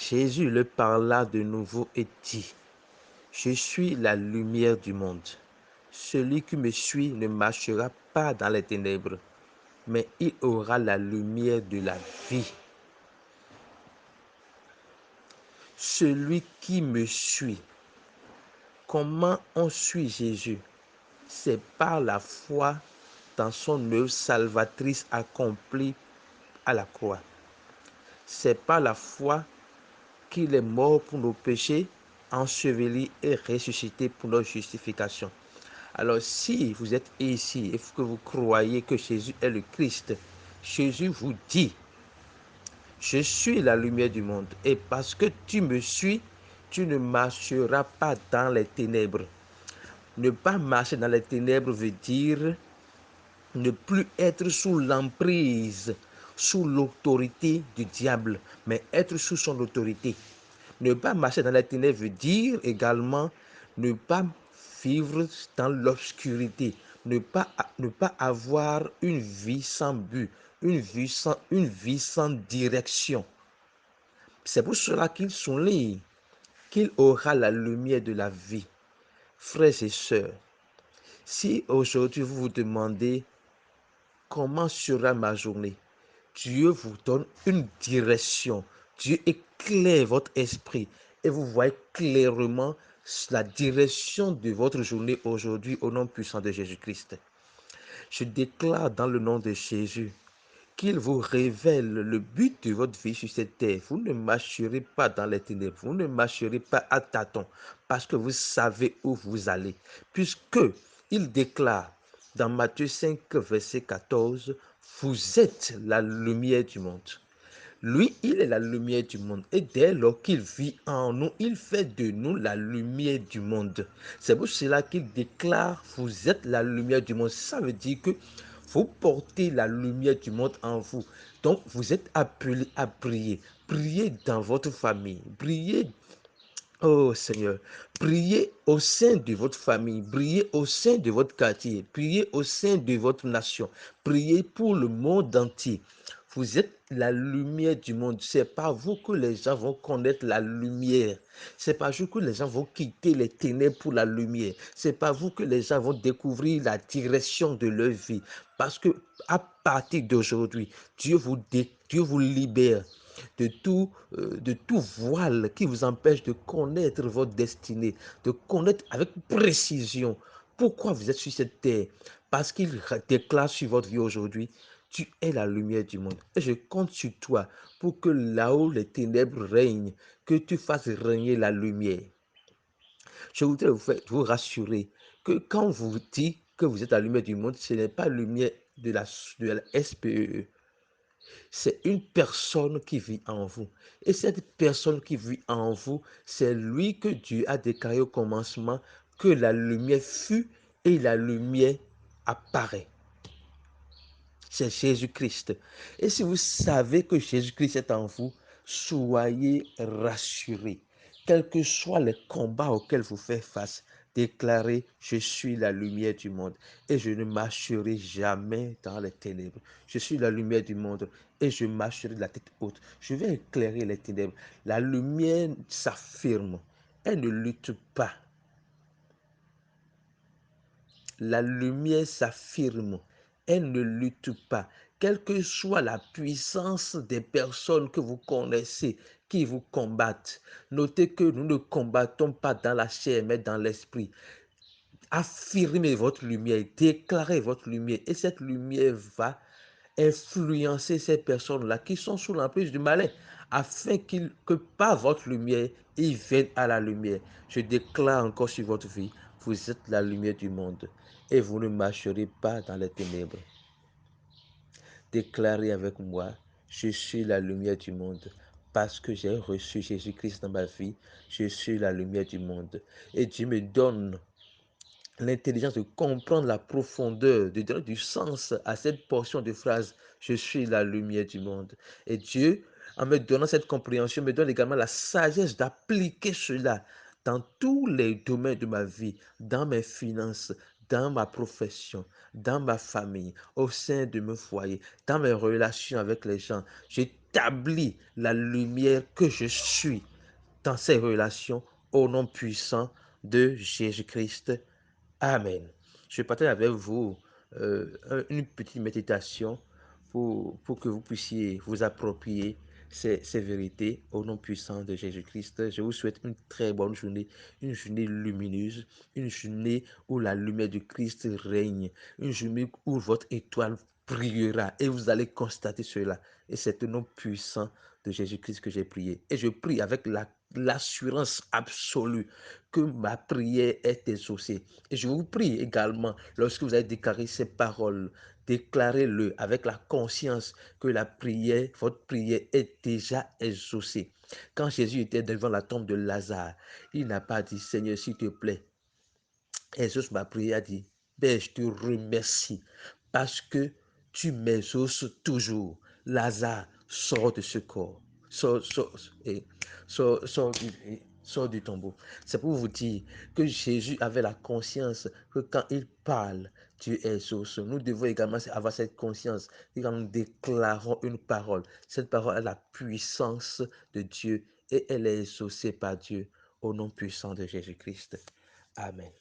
Jésus leur parla de nouveau et dit, « Je suis la lumière du monde. Celui qui me suit ne marchera pas dans les ténèbres, mais il aura la lumière de la vie. » Celui qui me suit. Comment on suit Jésus? C'est par la foi dans son œuvre salvatrice accomplie à la croix. C'est par la foi qu'il est mort pour nos péchés, enseveli et ressuscité pour notre justification. Alors si vous êtes ici et que vous croyez que Jésus est le Christ, Jésus vous dit, je suis la lumière du monde et parce que tu me suis, tu ne marcheras pas dans les ténèbres. Ne pas marcher dans les ténèbres veut dire ne plus être sous l'emprise, sous l'autorité du diable, mais être sous son autorité. Ne pas marcher dans les ténèbres veut dire également ne pas vivre dans l'obscurité, ne pas avoir une vie sans but, une vie sans direction. C'est pour cela qu'il souligne qu'il aura la lumière de la vie. Frères et sœurs, si aujourd'hui vous vous demandez comment sera ma journée, Dieu vous donne une direction. Dieu éclaire votre esprit et vous voyez clairement la direction de votre journée aujourd'hui au nom puissant de Jésus-Christ. Je déclare dans le nom de Jésus qu'il vous révèle le but de votre vie sur cette terre. Vous ne marcherez pas dans les ténèbres, vous ne marcherez pas à tâtons, parce que vous savez où vous allez. Puisque il déclare dans Matthieu 5, verset 14, vous êtes la lumière du monde. Lui, il est la lumière du monde. Et dès lors qu'il vit en nous, il fait de nous la lumière du monde. C'est pour cela qu'il déclare, vous êtes la lumière du monde. Ça veut dire que vous portez la lumière du monde en vous. Donc, vous êtes appelés à prier. Priez dans votre famille. Priez, oh Seigneur, priez au sein de votre famille. Priez au sein de votre quartier. Priez au sein de votre nation. Priez pour le monde entier. Vous êtes la lumière du monde. C'est par vous que les gens vont connaître la lumière. C'est par vous que les gens vont quitter les ténèbres pour la lumière. C'est par vous que les gens vont découvrir la direction de leur vie. Parce que à partir d'aujourd'hui, Dieu vous libère de tout voile qui vous empêche de connaître votre destinée, de connaître avec précision pourquoi vous êtes sur cette terre. Parce qu'il déclare sur votre vie aujourd'hui, tu es la lumière du monde. Et je compte sur toi pour que là où les ténèbres règnent, que tu fasses régner la lumière. Je voudrais vous rassurer que quand vous dites que vous êtes la lumière du monde, ce n'est pas la lumière de la SPE. C'est une personne qui vit en vous. Et cette personne qui vit en vous, c'est lui que Dieu a déclaré au commencement que la lumière fut et la lumière apparaît. C'est Jésus-Christ. Et si vous savez que Jésus-Christ est en vous, soyez rassurés. Quels que soient les combats auxquels vous faites face, déclarez, je suis la lumière du monde et je ne marcherai jamais dans les ténèbres. Je suis la lumière du monde et je marcherai de la tête haute. Je vais éclairer les ténèbres. La lumière s'affirme. Elle ne lutte pas. La lumière s'affirme. Elle ne lutte pas. Quelle que soit la puissance des personnes que vous connaissez, qui vous combattent, notez que nous ne combattons pas dans la chair, mais dans l'esprit. Affirmez votre lumière, déclarez votre lumière, et cette lumière va influencer ces personnes-là qui sont sous l'emprise du malin, afin que par votre lumière, ils viennent à la lumière. Je déclare encore sur votre vie, vous êtes la lumière du monde et vous ne marcherez pas dans les ténèbres. Déclarez avec moi, je suis la lumière du monde. Parce que j'ai reçu Jésus-Christ dans ma vie, je suis la lumière du monde. Et Dieu me donne l'intelligence de comprendre la profondeur, de donner du sens à cette portion de phrase, je suis la lumière du monde. Et Dieu, en me donnant cette compréhension, me donne également la sagesse d'appliquer cela dans tous les domaines de ma vie, dans mes finances, dans ma profession, dans ma famille, au sein de mon foyer, dans mes relations avec les gens. J'établis la lumière que je suis dans ces relations au nom puissant de Jésus-Christ. Amen. Je partage avec vous une petite méditation pour que vous puissiez vous approprier ces vérités au nom puissant de Jésus-Christ. Je vous souhaite une très bonne journée, une journée lumineuse, une journée où la lumière du Christ règne, une journée où votre étoile brillera et vous allez constater cela. Et c'est au nom puissant de Jésus-Christ que j'ai prié. Et je prie avec l'assurance absolue que ma prière est exaucée. Et je vous prie également, lorsque vous avez déclaré ces paroles, déclarez-le avec la conscience que la prière, votre prière est déjà exaucée. Quand Jésus était devant la tombe de Lazare, il n'a pas dit, Seigneur, s'il te plaît, exauce ma prière, dit, ben, je te remercie parce que tu m'exauces toujours. Lazare, sort de ce corps. Sort du tombeau. C'est pour vous dire que Jésus avait la conscience que quand il parle, Dieu exauce. Nous devons également avoir cette conscience que quand nous déclarons une parole, cette parole a la puissance de Dieu et elle est exaucée par Dieu au nom puissant de Jésus-Christ. Amen.